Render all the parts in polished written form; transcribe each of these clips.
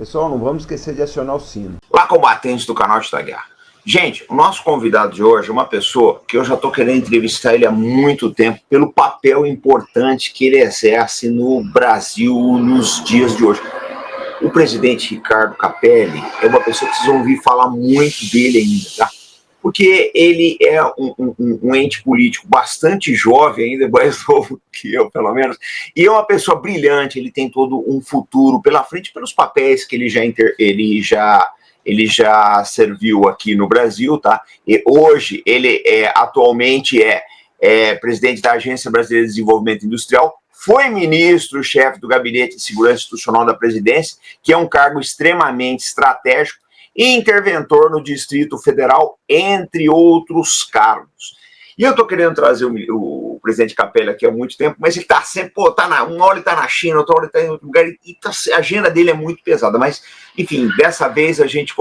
Pessoal, não vamos esquecer de acionar o sino. Olá, combatentes do canal da Guerra. Gente, o nosso convidado de hoje é uma pessoa que eu já estou querendo entrevistar ele há muito tempo pelo papel importante que ele exerce no Brasil nos dias de hoje. O presidente Ricardo Capelli é uma pessoa que vocês vão ouvir falar muito dele ainda, tá? Porque ele é um ente político bastante jovem, ainda mais novo que eu, pelo menos, e é uma pessoa brilhante. Ele tem todo um futuro pela frente pelos papéis que ele já serviu aqui no Brasil, tá? E hoje ele atualmente é presidente da Agência Brasileira de Desenvolvimento Industrial, foi ministro-chefe do Gabinete de Segurança Institucional da Presidência, que é um cargo extremamente estratégico, e interventor no Distrito Federal, entre outros cargos. E eu estou querendo trazer o presidente Capelli aqui há muito tempo, mas ele está sempre, uma hora ele está na China, outra hora ele está em outro lugar, e a agenda dele é muito pesada. Mas, enfim, dessa vez a gente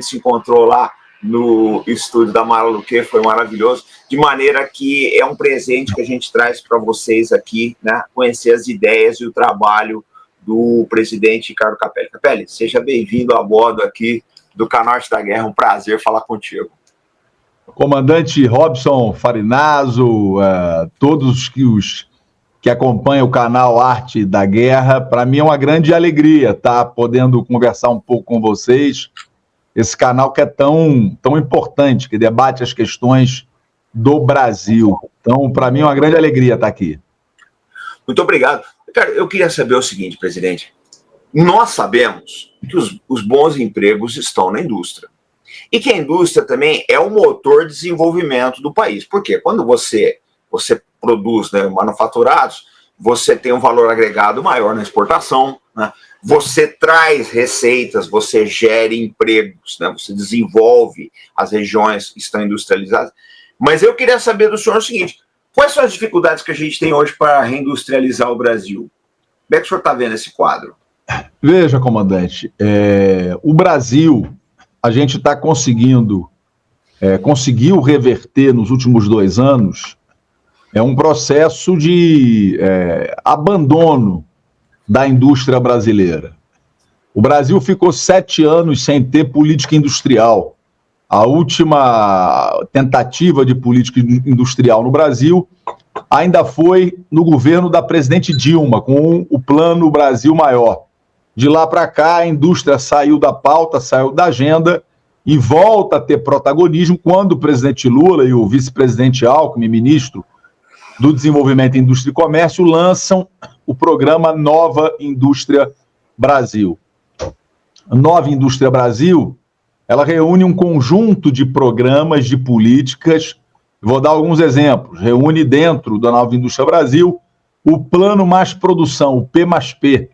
se encontrou lá no estúdio da Mara Luque, foi maravilhoso, de maneira que é um presente que a gente traz para vocês aqui, né, conhecer as ideias e o trabalho do presidente Ricardo Capelli. Capelli, seja bem-vindo a bordo aqui do canal da Guerra, um prazer falar contigo. Comandante Robson Farinazzo, todos que acompanham o canal Arte da Guerra, para mim é uma grande alegria estar podendo conversar um pouco com vocês, esse canal que é tão importante, que debate as questões do Brasil. Então, para mim é uma grande alegria estar aqui. Muito obrigado. Cara, eu queria saber o seguinte, presidente. Nós sabemos que os bons empregos estão na indústria. E que a indústria também é o motor de desenvolvimento do país. Por quê? Quando você produz, né, manufaturados, você tem um valor agregado maior na exportação, né? Você traz receitas, você gera empregos, né? Você desenvolve as regiões que estão industrializadas. Mas eu queria saber do senhor o seguinte: quais são as dificuldades que a gente tem hoje para reindustrializar o Brasil? Como é que o senhor está vendo esse quadro? Veja, comandante, o Brasil, a gente está conseguiu reverter nos últimos 2 anos um processo de abandono da indústria brasileira. O Brasil ficou 7 anos sem ter política industrial. A última tentativa de política industrial no Brasil ainda foi no governo da presidente Dilma, com o Plano Brasil Maior. De lá para cá, a indústria saiu da pauta, saiu da agenda e volta a ter protagonismo quando o presidente Lula e o vice-presidente Alckmin, ministro do Desenvolvimento, Indústria e Comércio, lançam o programa Nova Indústria Brasil. A Nova Indústria Brasil, ela reúne um conjunto de programas, de políticas. Vou dar alguns exemplos. Reúne dentro da Nova Indústria Brasil o Plano Mais Produção, o P mais P.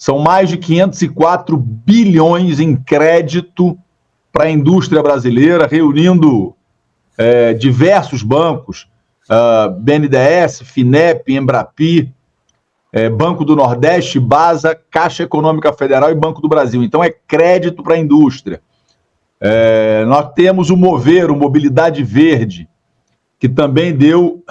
São mais de 504 bilhões em crédito para a indústria brasileira, reunindo diversos bancos, BNDES, FINEP, Embrapi, Banco do Nordeste, BASA, Caixa Econômica Federal e Banco do Brasil. Então é crédito para a indústria. Nós temos o Mover, o Mobilidade Verde, que também deu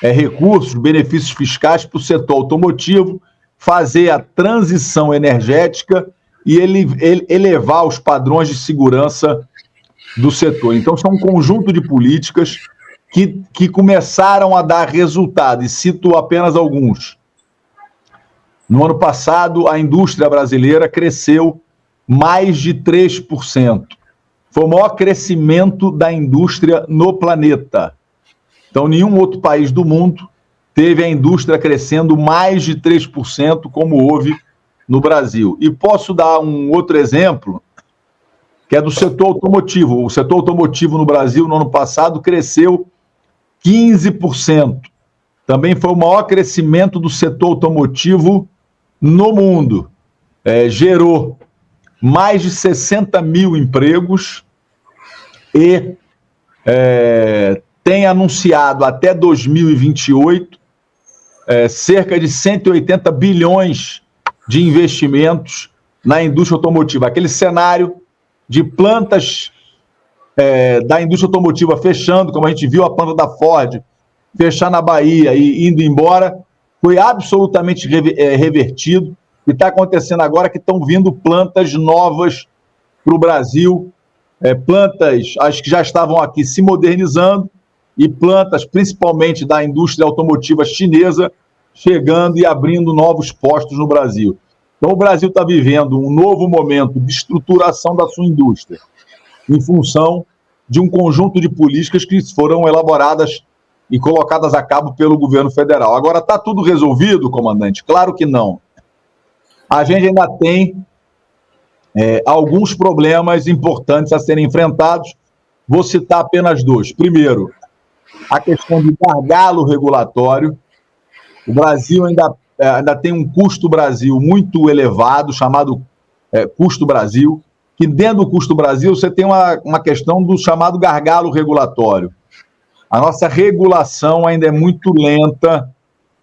recursos, benefícios fiscais para o setor automotivo, fazer a transição energética e elevar os padrões de segurança do setor. Então, são um conjunto de políticas que começaram a dar resultado, e cito apenas alguns. No ano passado, a indústria brasileira cresceu mais de 3%. Foi o maior crescimento da indústria no planeta. Então, nenhum outro país do mundo teve a indústria crescendo mais de 3%, como houve no Brasil. E posso dar um outro exemplo, que é do setor automotivo. O setor automotivo no Brasil, no ano passado, cresceu 15%. Também foi o maior crescimento do setor automotivo no mundo. Gerou mais de 60 mil empregos e tem anunciado até 2028 cerca de 180 bilhões de investimentos na indústria automotiva. Aquele cenário de plantas da indústria automotiva fechando, como a gente viu a planta da Ford fechar na Bahia e indo embora, foi absolutamente revertido. que está acontecendo agora, que estão vindo plantas novas para o Brasil, plantas as que já estavam aqui se modernizando e plantas principalmente da indústria automotiva chinesa chegando e abrindo novos postos no Brasil. Então o Brasil está vivendo um novo momento de estruturação da sua indústria em função de um conjunto de políticas que foram elaboradas e colocadas a cabo pelo governo federal. Agora, está tudo resolvido, comandante? Claro que não. A gente ainda tem alguns problemas importantes a serem enfrentados. Vou citar apenas dois. Primeiro, a questão de gargalo regulatório. O Brasil ainda tem um custo Brasil muito elevado, chamado custo Brasil, que dentro do custo Brasil você tem uma questão do chamado gargalo regulatório. A nossa regulação ainda é muito lenta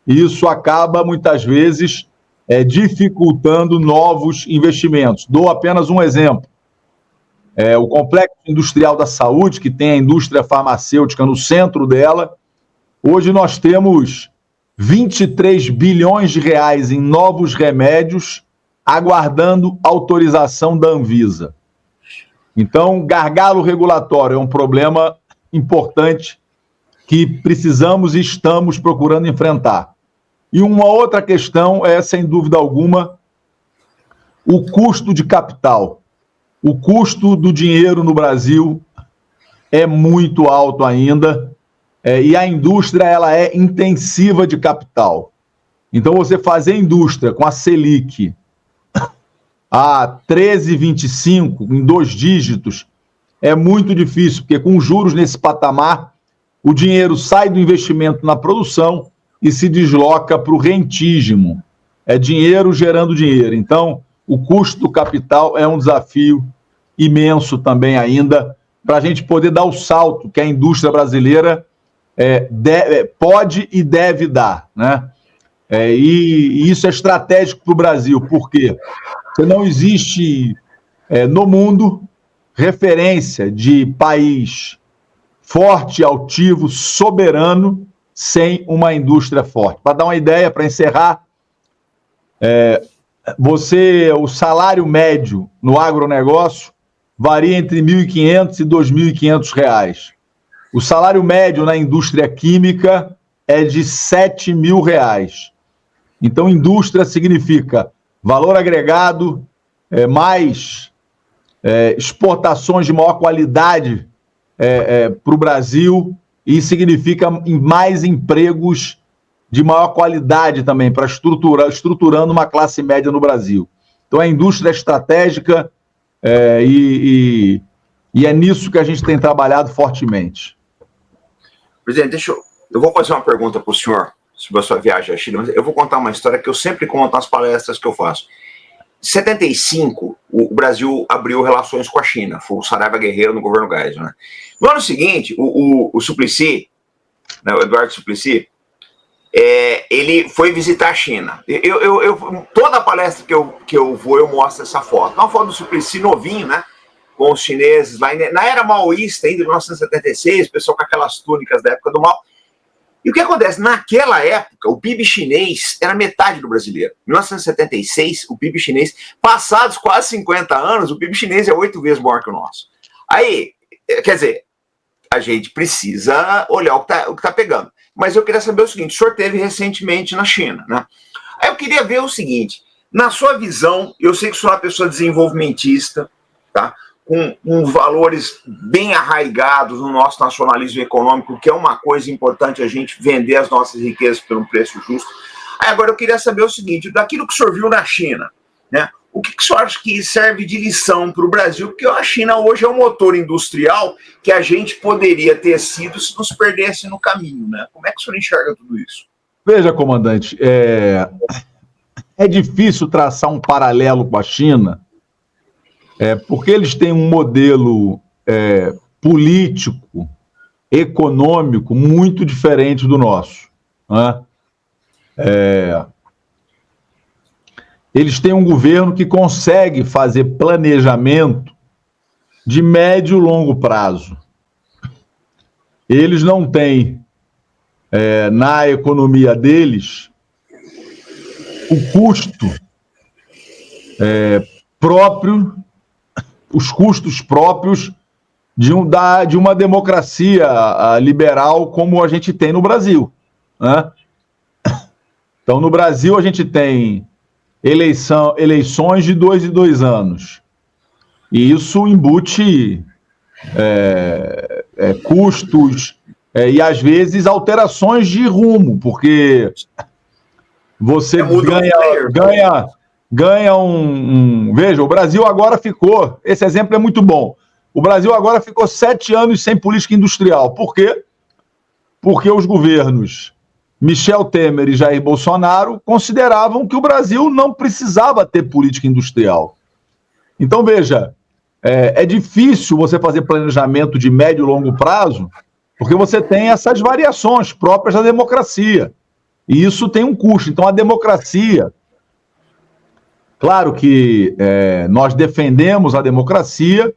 e isso acaba, muitas vezes, dificultando novos investimentos. Dou apenas um exemplo. O Complexo Industrial da Saúde, que tem a indústria farmacêutica no centro dela, hoje nós temos 23 bilhões de reais em novos remédios aguardando autorização da Anvisa. Então, gargalo regulatório é um problema importante que precisamos e estamos procurando enfrentar. E uma outra questão é, sem dúvida alguma, o custo de capital. O custo do dinheiro no Brasil é muito alto ainda, e a indústria ela é intensiva de capital. Então, você fazer indústria com a Selic a 13,25, em 2 dígitos, é muito difícil, porque com juros nesse patamar, o dinheiro sai do investimento na produção e se desloca para o rentígimo. É dinheiro gerando dinheiro. Então, o custo do capital é um desafio imenso também ainda, para a gente poder dar o salto que a indústria brasileira pode e deve dar, né? E isso é estratégico para o Brasil, porque não existe no mundo referência de país forte, altivo, soberano, sem uma indústria forte. Para dar uma ideia, para encerrar, o salário médio no agronegócio varia entre R$ 1.500 e R$ 2.500. O salário médio na indústria química é de R$ 7.000. Então, indústria significa valor agregado, mais exportações de maior qualidade para o Brasil e significa mais empregos de maior qualidade também, para estruturando uma classe média no Brasil. Então, a indústria é estratégica e é nisso que a gente tem trabalhado fortemente. Presidente, eu vou fazer uma pergunta para o senhor sobre a sua viagem à China, mas eu vou contar uma história que eu sempre conto nas palestras que eu faço. Em 75, o Brasil abriu relações com a China, foi o Saraiva Guerreiro no governo Geisel, né? No ano seguinte, o Suplicy, né, o Eduardo Suplicy, ele foi visitar a China. Toda a palestra que eu vou, eu mostro essa foto. Uma foto do Suplicy novinho, né? Com os chineses lá, na era maoísta, ainda em 1976, o pessoal com aquelas túnicas da época do Mao. E o que acontece? Naquela época, o PIB chinês era metade do brasileiro. Em 1976, o PIB chinês, passados quase 50 anos, o PIB chinês é 8 vezes maior que o nosso. Aí, quer dizer, a gente precisa olhar o que está pegando. Mas eu queria saber o seguinte, o senhor esteve recentemente na China, né? Aí eu queria ver o seguinte, na sua visão, eu sei que o senhor é uma pessoa desenvolvimentista, tá? Com valores bem arraigados no nosso nacionalismo econômico, que é uma coisa importante a gente vender as nossas riquezas por um preço justo. Aí agora eu queria saber o seguinte, daquilo que o senhor viu na China, né? O que o senhor acha que serve de lição para o Brasil? Porque a China hoje é um motor industrial que a gente poderia ter sido se nos perdesse no caminho, né? Como é que o senhor enxerga tudo isso? Veja, comandante, é difícil traçar um paralelo com a China, porque eles têm um modelo político, econômico, muito diferente do nosso, né? Eles têm um governo que consegue fazer planejamento de médio e longo prazo. Eles não têm, na economia deles, o custo próprio, os custos próprios de uma democracia liberal como a gente tem no Brasil, né? Então, no Brasil, a gente tem eleições de 2 em 2 anos. E isso embute custos e, às vezes, alterações de rumo, porque você ganha Veja, o Brasil agora ficou... Esse exemplo é muito bom. O Brasil agora ficou 7 anos sem política industrial. Por quê? Porque os governos Michel Temer e Jair Bolsonaro consideravam que o Brasil não precisava ter política industrial. Então, veja, é difícil você fazer planejamento de médio e longo prazo, porque você tem essas variações próprias da democracia. E isso tem um custo. Então, a democracia... Claro que nós defendemos a democracia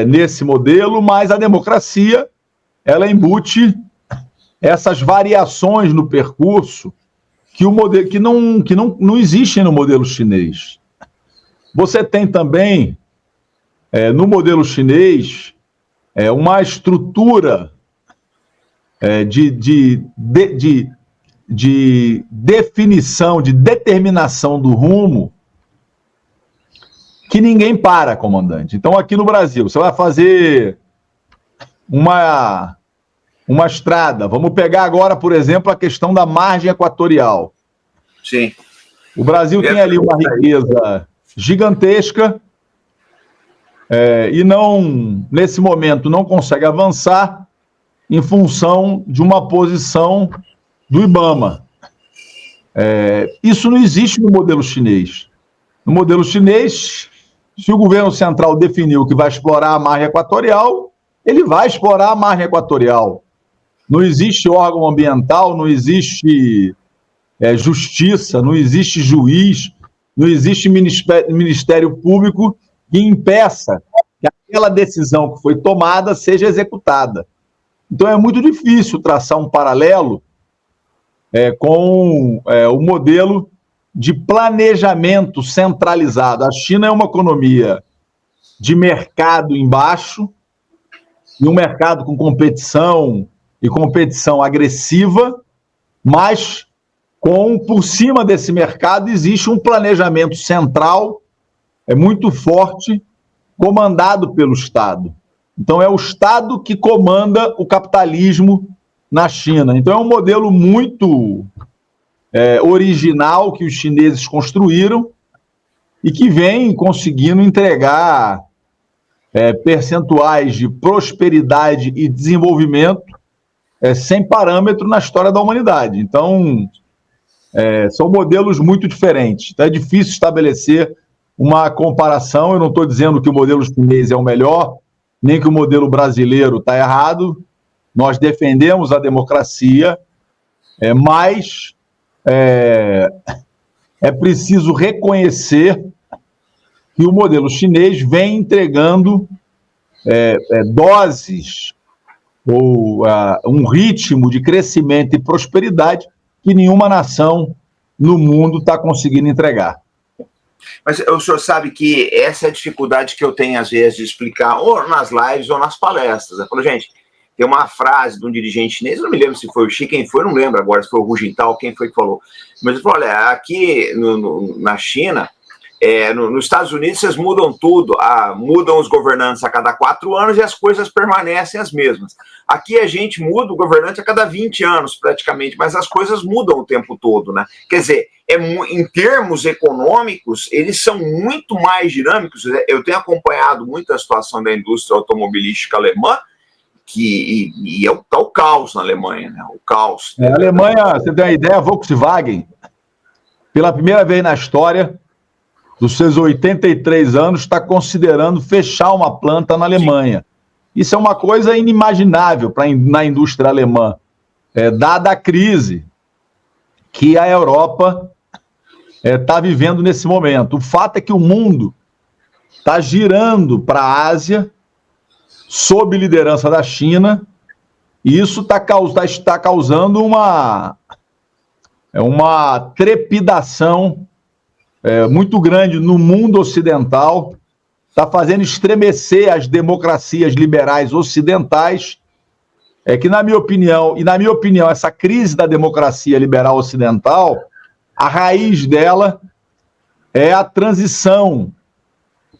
nesse modelo, mas a democracia, ela embute essas variações no percurso que não existem no modelo chinês. Você tem também, no modelo chinês, uma estrutura de definição, de determinação do rumo que ninguém para, comandante. Então, aqui no Brasil, você vai fazer uma estrada. Vamos pegar agora, por exemplo, a questão da margem equatorial. Sim. O Brasil tem ali uma riqueza gigantesca e nesse momento, não consegue avançar em função de uma posição do IBAMA. Isso não existe no modelo chinês. No modelo chinês, se o governo central definiu que vai explorar a margem equatorial, ele vai explorar a margem equatorial. Não existe órgão ambiental, não existe justiça, não existe juiz, não existe Ministério Público que impeça que aquela decisão que foi tomada seja executada. Então é muito difícil traçar um paralelo com o modelo de planejamento centralizado. A China é uma economia de mercado embaixo, e um mercado com competição e competição agressiva, mas por cima desse mercado existe um planejamento central muito forte, comandado pelo Estado. Então é o Estado que comanda o capitalismo na China. Então é um modelo muito original que os chineses construíram e que vem conseguindo entregar percentuais de prosperidade e desenvolvimento sem parâmetro na história da humanidade. Então, são modelos muito diferentes. Então, é difícil estabelecer uma comparação. Eu não estou dizendo que o modelo chinês é o melhor, nem que o modelo brasileiro está errado. Nós defendemos a democracia, mas é preciso reconhecer que o modelo chinês vem entregando doses ou um ritmo de crescimento e prosperidade que nenhuma nação no mundo está conseguindo entregar. Mas o senhor sabe que essa é a dificuldade que eu tenho, às vezes, de explicar, ou nas lives ou nas palestras. Eu falo, gente, tem uma frase de um dirigente chinês, eu não me lembro se foi o Xi, quem foi, não lembro agora se foi o Hu Jintao, quem foi que falou. Mas ele falou, olha, aqui na China, nos Estados Unidos vocês mudam tudo, mudam os governantes a cada 4 anos e as coisas permanecem as mesmas. Aqui a gente muda o governante a cada 20 anos praticamente, mas as coisas mudam o tempo todo, né? Quer dizer, em termos econômicos, eles são muito mais dinâmicos. Eu tenho acompanhado muito a situação da indústria automobilística alemã, e é o caos na Alemanha, né? O caos. A Alemanha, você tem uma ideia, a Volkswagen, pela primeira vez na história dos seus 83 anos, está considerando fechar uma planta na Alemanha. Sim. Isso é uma coisa inimaginável na indústria alemã, dada a crise que a Europa está vivendo nesse momento. O fato é que o mundo está girando para a Ásia, sob liderança da China, e isso está causando uma trepidação muito grande no mundo ocidental, está fazendo estremecer as democracias liberais ocidentais, que, na minha opinião, essa crise da democracia liberal ocidental, a raiz dela é a transição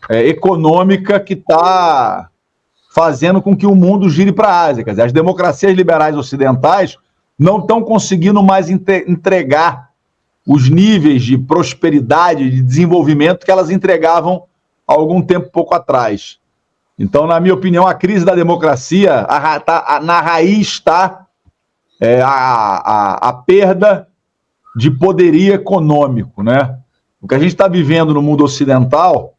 econômica que está fazendo com que o mundo gire para a Ásia. Quer dizer, as democracias liberais ocidentais não estão conseguindo mais entregar os níveis de prosperidade, de desenvolvimento que elas entregavam há algum tempo pouco atrás. Então, na minha opinião, a crise da democracia, na raiz está a perda de poderio econômico, né? O que a gente está vivendo no mundo ocidental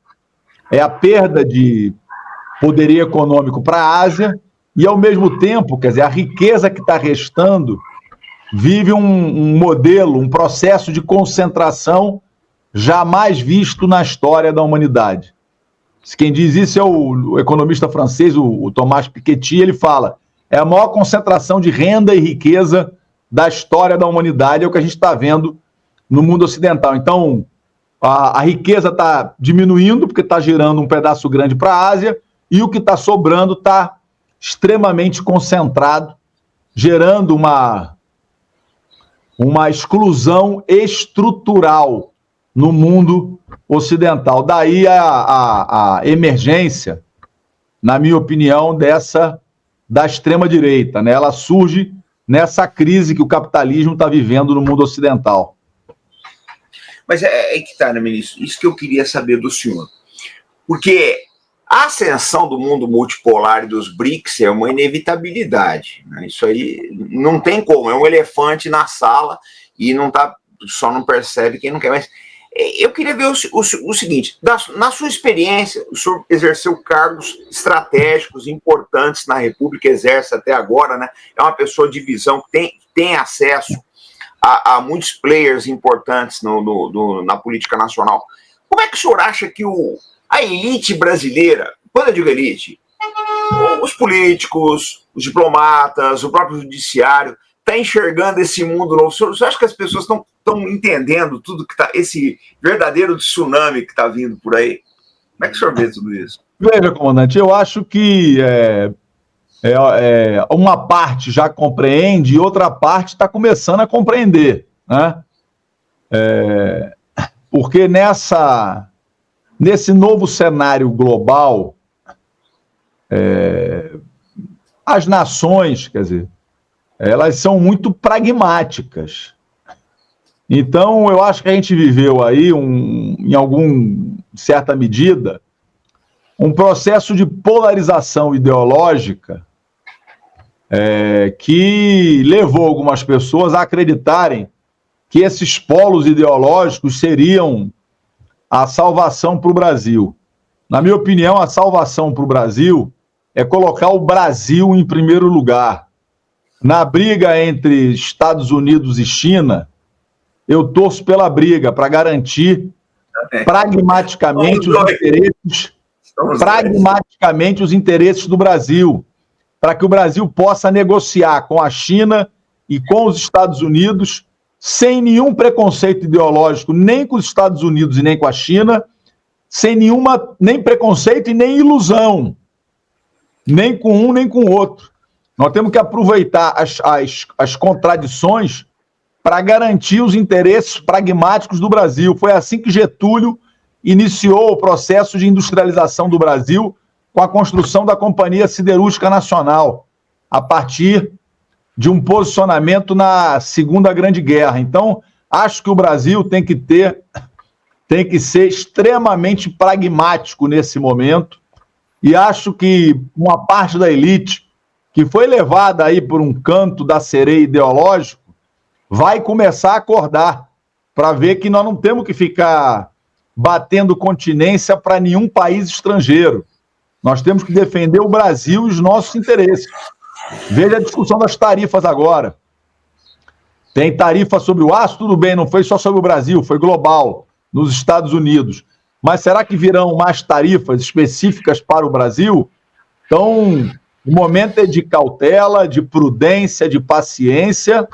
é a perda de poderio econômico para a Ásia e, ao mesmo tempo, quer dizer, a riqueza que está restando vive um modelo, um processo de concentração jamais visto na história da humanidade. Quem diz isso é o economista francês, o Thomas Piketty. Ele fala, é a maior concentração de renda e riqueza da história da humanidade, é o que a gente está vendo no mundo ocidental. Então, a riqueza está diminuindo, porque está girando um pedaço grande para a Ásia, e o que está sobrando está extremamente concentrado, gerando uma exclusão estrutural no mundo ocidental. Daí a emergência, na minha opinião, da extrema-direita, né? Ela surge nessa crise que o capitalismo está vivendo no mundo ocidental. Mas é que está, né, ministro? Isso que eu queria saber do senhor. Porque a ascensão do mundo multipolar e dos BRICS é uma inevitabilidade, né? Isso aí não tem como, é um elefante na sala e só não percebe quem não quer. Mas eu queria ver o seguinte, na sua experiência, o senhor exerceu cargos estratégicos importantes na República, exerce até agora, né? É uma pessoa de visão que tem acesso a muitos players importantes na política nacional. Como é que o senhor acha que a elite brasileira, quando eu digo elite, os políticos, os diplomatas, o próprio judiciário, está enxergando esse mundo novo? O senhor acha que as pessoas estão entendendo tudo que está, esse verdadeiro tsunami que está vindo por aí? Como é que o senhor vê tudo isso? Veja, comandante, eu acho que uma parte já compreende e outra parte está começando a compreender, né? Porque nesse novo cenário global, as nações, quer dizer, elas são muito pragmáticas. Então, eu acho que a gente viveu aí, em certa medida, um processo de polarização ideológica que levou algumas pessoas a acreditarem que esses polos ideológicos seriam a salvação para o Brasil. Na minha opinião, a salvação para o Brasil é colocar o Brasil em primeiro lugar. Na briga entre Estados Unidos e China, eu torço pela briga para garantir pragmaticamente os interesses do Brasil, para que o Brasil possa negociar com a China e com os Estados Unidos sem nenhum preconceito ideológico, nem com os Estados Unidos e nem com a China, sem nem preconceito e nem ilusão, nem com um nem com o outro. Nós temos que aproveitar as contradições para garantir os interesses pragmáticos do Brasil. Foi assim que Getúlio iniciou o processo de industrialização do Brasil com a construção da Companhia Siderúrgica Nacional, a partir de um posicionamento na Segunda Grande Guerra. Então, acho que o Brasil tem que ser extremamente pragmático nesse momento, e acho que uma parte da elite que foi levada aí por um canto da sereia ideológico vai começar a acordar para ver que nós não temos que ficar batendo continência para nenhum país estrangeiro. Nós temos que defender o Brasil e os nossos interesses. Veja a discussão das tarifas agora. Tem tarifa sobre o aço, tudo bem, não foi só sobre o Brasil, foi global, nos Estados Unidos. Mas será que virão mais tarifas específicas para o Brasil? Então, o momento é de cautela, de prudência, de paciência,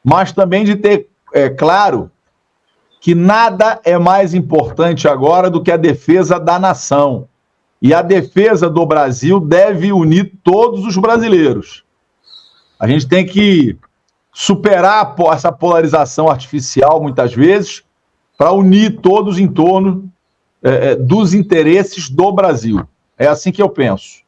mas também de ter, claro, que nada é mais importante agora do que a defesa da nação. E a defesa do Brasil deve unir todos os brasileiros. A gente tem que superar essa polarização artificial, muitas vezes, para unir todos em torno dos interesses do Brasil. É assim que eu penso.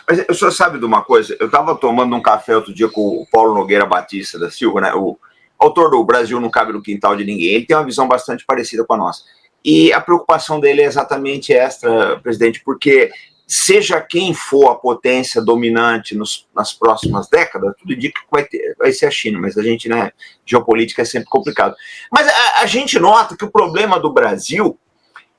Mas o senhor sabe de uma coisa? Eu estava tomando um café outro dia com o Paulo Nogueira Batista da Silva, né? O autor do Brasil Não Cabe no Quintal de Ninguém. Ele tem uma visão bastante parecida com a nossa. E a preocupação dele é exatamente esta, presidente, porque seja quem for a potência dominante nas próximas décadas, tudo indica que vai ser a China, mas a gente, né, geopolítica é sempre complicado. Mas a gente nota que o problema do Brasil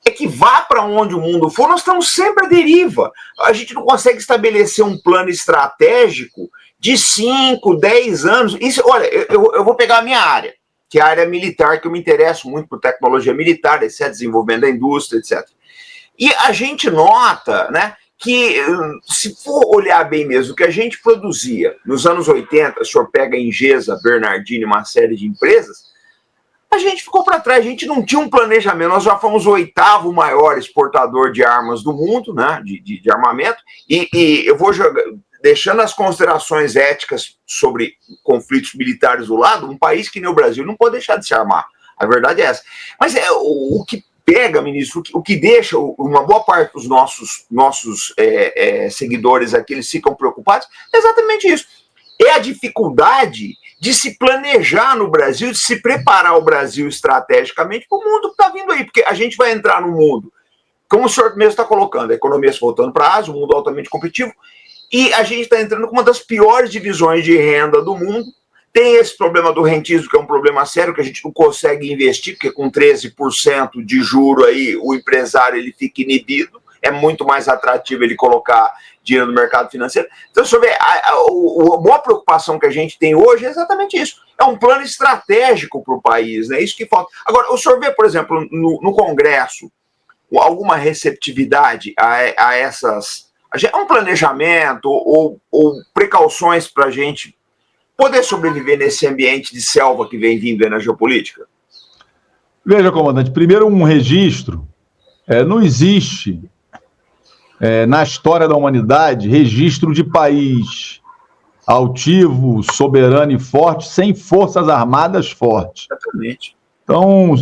é que vá para onde o mundo for, nós estamos sempre à deriva. A gente não consegue estabelecer um plano estratégico de 5, 10 anos. Isso, olha, eu vou pegar a minha área, que é a área militar, que eu me interesso muito por tecnologia militar, etc., desenvolvimento da indústria, etc. E a gente nota, né, que se for olhar bem mesmo, o que a gente produzia nos anos 80, o senhor pega a Ingesa, Bernardini, uma série de empresas, a gente ficou para trás, a gente não tinha um planejamento, nós já fomos o 8º maior exportador de armas do mundo, né, de armamento, e eu vou deixando as considerações éticas sobre conflitos militares do lado, um país que nem o Brasil não pode deixar de se armar, a verdade é essa. Mas o que pega, ministro, o que deixa uma boa parte dos nossos seguidores aqui, eles ficam preocupados, é exatamente isso. É a dificuldade de se planejar no Brasil, de se preparar o Brasil estrategicamente para o mundo que está vindo aí, porque a gente vai entrar no mundo, como o senhor mesmo está colocando, a economia se voltando para a Ásia, um mundo altamente competitivo, e a gente está entrando com uma das piores divisões de renda do mundo. Tem esse problema do rentismo, que é um problema sério, que a gente não consegue investir, porque com 13% de juro aí, o empresário ele fica inibido, é muito mais atrativo ele colocar dinheiro no mercado financeiro. Então, você vê, a boa preocupação que a gente tem hoje é exatamente isso. É um plano estratégico para o país, né? Isso que falta. Agora, o senhor vê, por exemplo, no Congresso, alguma receptividade a essas... um planejamento ou precauções para a gente poder sobreviver nesse ambiente de selva que vem vindo aí na geopolítica? Veja, comandante, primeiro um registro. Não existe, na história da humanidade, registro de país altivo, soberano e forte, sem forças armadas fortes. Exatamente. Então,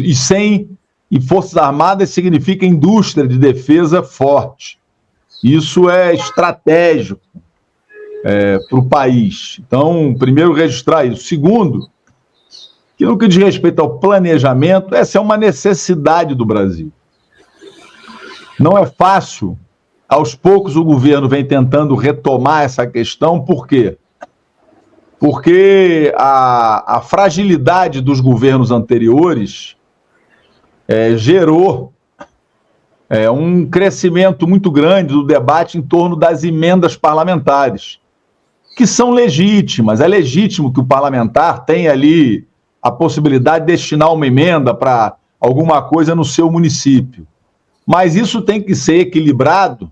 e forças armadas significa indústria de defesa forte. Isso é estratégico para o país. Então, primeiro, registrar isso. Segundo, que no que diz respeito ao planejamento, essa é uma necessidade do Brasil. Não é fácil. Aos poucos o governo vem tentando retomar essa questão. Por quê? Porque a fragilidade dos governos anteriores gerou um crescimento muito grande do debate em torno das emendas parlamentares, que são legítimas. É legítimo que o parlamentar tenha ali a possibilidade de destinar uma emenda para alguma coisa no seu município. Mas isso tem que ser equilibrado,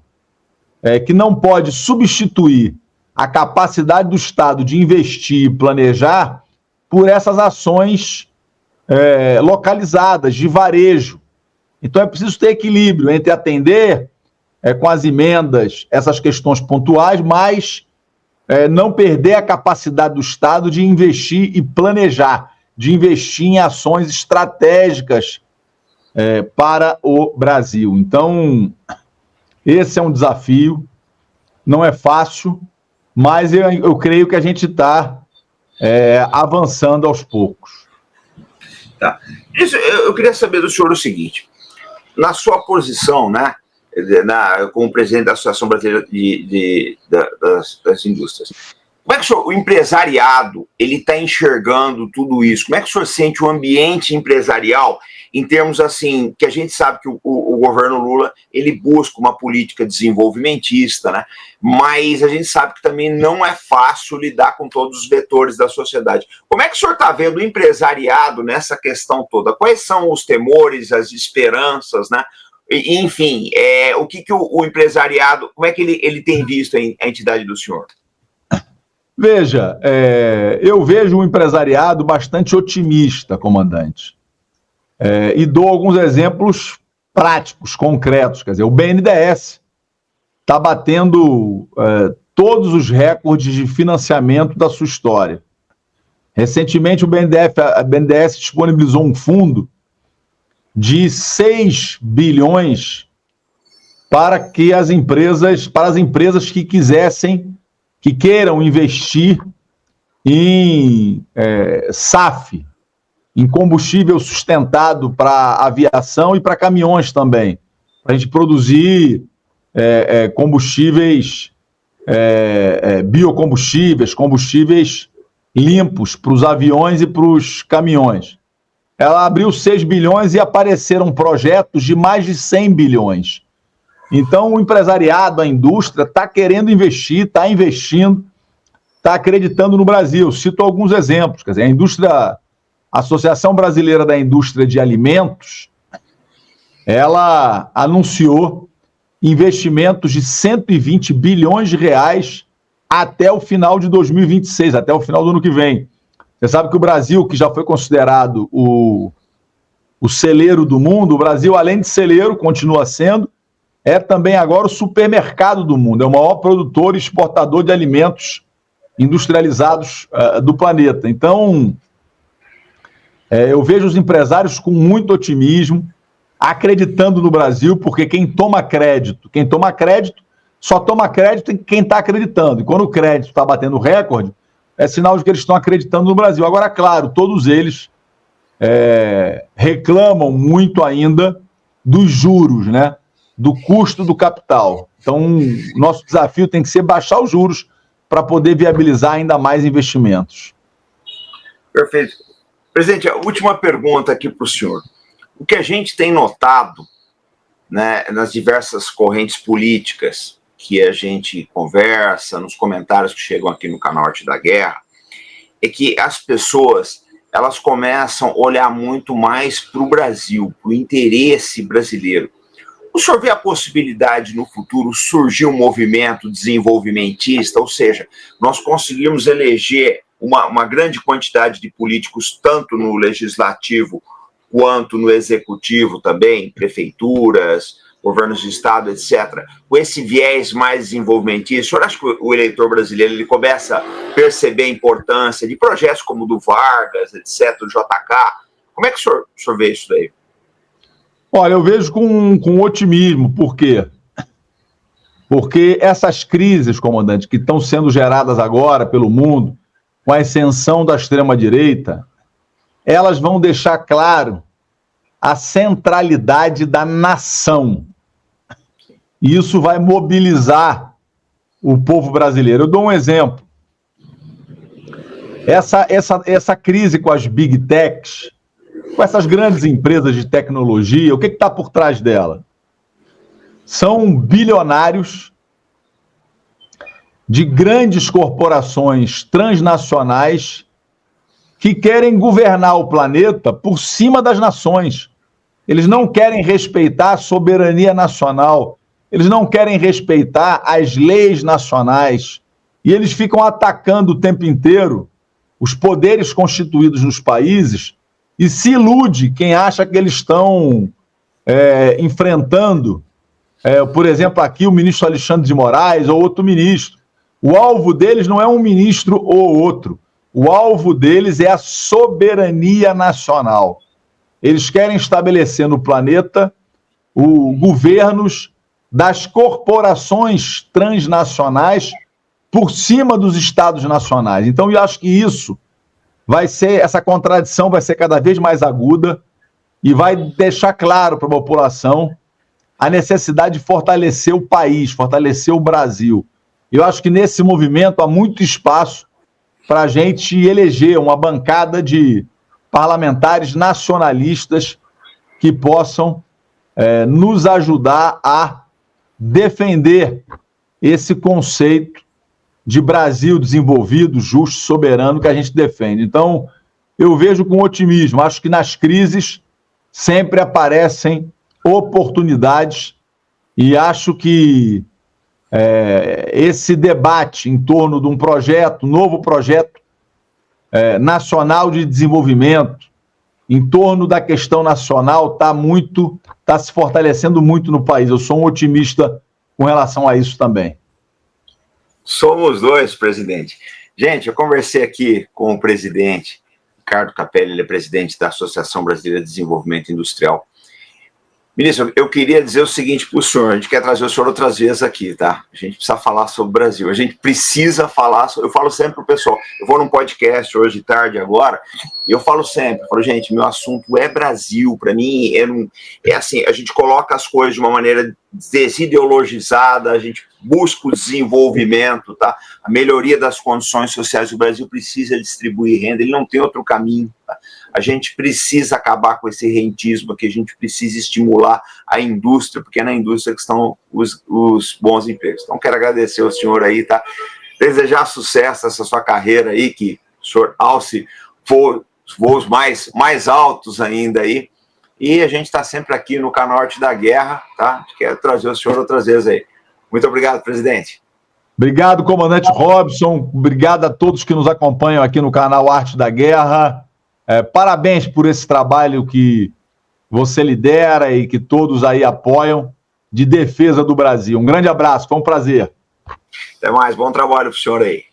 que não pode substituir a capacidade do Estado de investir e planejar por essas ações localizadas, de varejo. Então é preciso ter equilíbrio entre atender com as emendas essas questões pontuais, mas não perder a capacidade do Estado de investir e planejar, de investir em ações estratégicas para o Brasil. Então, esse é um desafio, não é fácil, mas eu creio que a gente está avançando aos poucos. Tá. Eu queria saber do senhor o seguinte: na sua posição, né, como presidente da Associação Brasileira das Indústrias, como é que o empresariado ele está enxergando tudo isso? Como é que o senhor sente o ambiente empresarial em termos assim, que a gente sabe que o governo Lula ele busca uma política desenvolvimentista, né? Mas a gente sabe que também não é fácil lidar com todos os vetores da sociedade. Como é que o senhor está vendo o empresariado nessa questão toda? Quais são os temores, as esperanças, né? Enfim, o que o empresariado, como é que ele tem visto a entidade do senhor? Veja, eu vejo um empresariado bastante otimista, comandante. E dou alguns exemplos práticos, concretos. Quer dizer, o BNDES está batendo todos os recordes de financiamento da sua história. Recentemente, a BNDES disponibilizou um fundo de 6 bilhões para as empresas que queiram investir em SAF, em combustível sustentado para aviação e para caminhões também, para a gente produzir combustíveis, biocombustíveis, combustíveis limpos para os aviões e para os caminhões. Ela abriu 6 bilhões e apareceram projetos de mais de 100 bilhões. Então, o empresariado, a indústria, está querendo investir, está investindo, está acreditando no Brasil. Cito alguns exemplos. Quer dizer, a Associação Brasileira da Indústria de Alimentos, ela anunciou investimentos de 120 bilhões de reais até o final de 2026, até o final do ano que vem. Você sabe que o Brasil, que já foi considerado o celeiro do mundo, o Brasil, além de celeiro, continua sendo, é também agora o supermercado do mundo, é o maior produtor e exportador de alimentos industrializados do planeta. Então, eu vejo os empresários com muito otimismo, acreditando no Brasil, porque quem toma crédito, só toma crédito quem está acreditando. E quando o crédito está batendo recorde, é sinal de que eles estão acreditando no Brasil. Agora, claro, todos eles reclamam muito ainda dos juros, né? Do custo do capital. Então, nosso desafio tem que ser baixar os juros para poder viabilizar ainda mais investimentos. Perfeito. Presidente, a última pergunta aqui para o senhor. O que a gente tem notado, né, nas diversas correntes políticas que a gente conversa, nos comentários que chegam aqui no Canal Arte da Guerra, é que as pessoas elas começam a olhar muito mais para o Brasil, para o interesse brasileiro. O senhor vê a possibilidade no futuro surgir um movimento desenvolvimentista, ou seja, nós conseguimos eleger uma grande quantidade de políticos, tanto no legislativo quanto no executivo também, prefeituras, governos de estado, etc., com esse viés mais desenvolvimentista? O senhor acha que o eleitor brasileiro ele começa a perceber a importância de projetos como o do Vargas, etc., do JK? Como é que o senhor vê isso daí? Olha, eu vejo com otimismo. Por quê? Porque essas crises, comandante, que estão sendo geradas agora pelo mundo, com a ascensão da extrema-direita, elas vão deixar claro a centralidade da nação. E isso vai mobilizar o povo brasileiro. Eu dou um exemplo. Essa crise com as big techs, com essas grandes empresas de tecnologia, o que está por trás dela? São bilionários de grandes corporações transnacionais que querem governar o planeta por cima das nações. Eles não querem respeitar a soberania nacional, eles não querem respeitar as leis nacionais, e eles ficam atacando o tempo inteiro os poderes constituídos nos países, e se ilude quem acha que eles estão enfrentando, por exemplo, aqui o ministro Alexandre de Moraes ou outro ministro. O alvo deles não é um ministro ou outro. O alvo deles é a soberania nacional. Eles querem estabelecer no planeta governos das corporações transnacionais por cima dos estados nacionais. Então, eu acho que essa contradição vai ser cada vez mais aguda e vai deixar claro para a população a necessidade de fortalecer o país, fortalecer o Brasil. Eu acho que nesse movimento há muito espaço para a gente eleger uma bancada de parlamentares nacionalistas que possam nos ajudar a defender esse conceito de Brasil desenvolvido, justo, soberano que a gente defende. Então, eu vejo com otimismo. Acho que nas crises sempre aparecem oportunidades e acho que esse debate em torno de um novo projeto nacional de desenvolvimento, em torno da questão nacional está se fortalecendo muito no país. Eu sou um otimista com relação a isso também. Somos dois, presidente. Gente, eu conversei aqui com o presidente, Ricardo Capelli, ele é presidente da Associação Brasileira de Desenvolvimento Industrial. Ministro, eu queria dizer o seguinte para o senhor, a gente quer trazer o senhor outras vezes aqui, tá? A gente precisa falar sobre o Brasil, a gente precisa falar, eu falo sempre para o pessoal, eu vou num podcast hoje de tarde agora, e eu falo sempre, gente, meu assunto é Brasil, para mim é assim, a gente coloca as coisas de uma maneira desideologizada, a gente busca o desenvolvimento, tá? A melhoria das condições sociais do Brasil precisa distribuir renda, ele não tem outro caminho, tá? A gente precisa acabar com esse rentismo aqui, a gente precisa estimular a indústria, porque é na indústria que estão os bons empregos. Então, quero agradecer ao senhor aí, tá? Desejar sucesso nessa sua carreira aí, que o senhor alce voos mais altos ainda aí. E a gente está sempre aqui no canal Arte da Guerra, tá? Quero trazer o senhor outras vezes aí. Muito obrigado, presidente. Obrigado, comandante Robson. Obrigado a todos que nos acompanham aqui no canal Arte da Guerra. Parabéns por esse trabalho que você lidera e que todos aí apoiam de defesa do Brasil. Um grande abraço, foi um prazer. Até mais, bom trabalho para o senhor aí.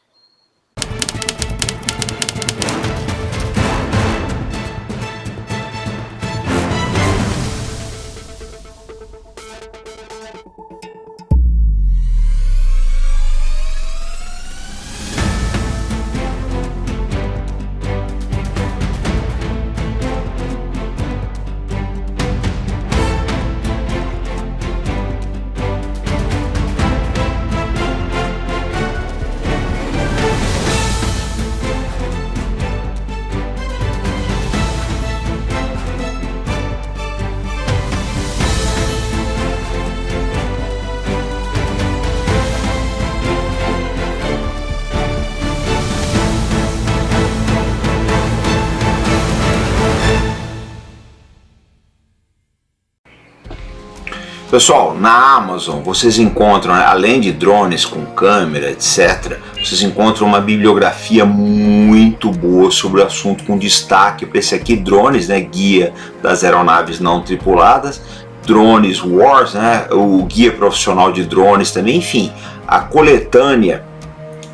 Pessoal, na Amazon vocês encontram, além de drones com câmera, etc., vocês encontram uma bibliografia muito boa sobre o assunto, com destaque para esse aqui, drones, né, guia das aeronaves não tripuladas, drones Wars, né, o guia profissional de drones também, enfim, a coletânea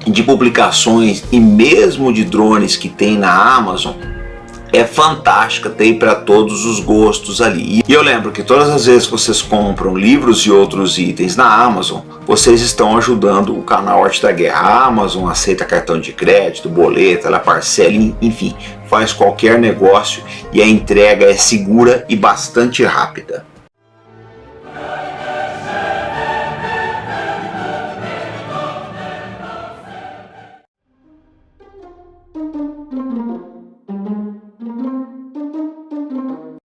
de publicações e mesmo de drones que tem na Amazon é fantástica, tem para todos os gostos ali. E eu lembro que todas as vezes que vocês compram livros e outros itens na Amazon, vocês estão ajudando o canal Arte da Guerra. A Amazon aceita cartão de crédito, boleto, ela parcela, enfim, faz qualquer negócio e a entrega é segura e bastante rápida.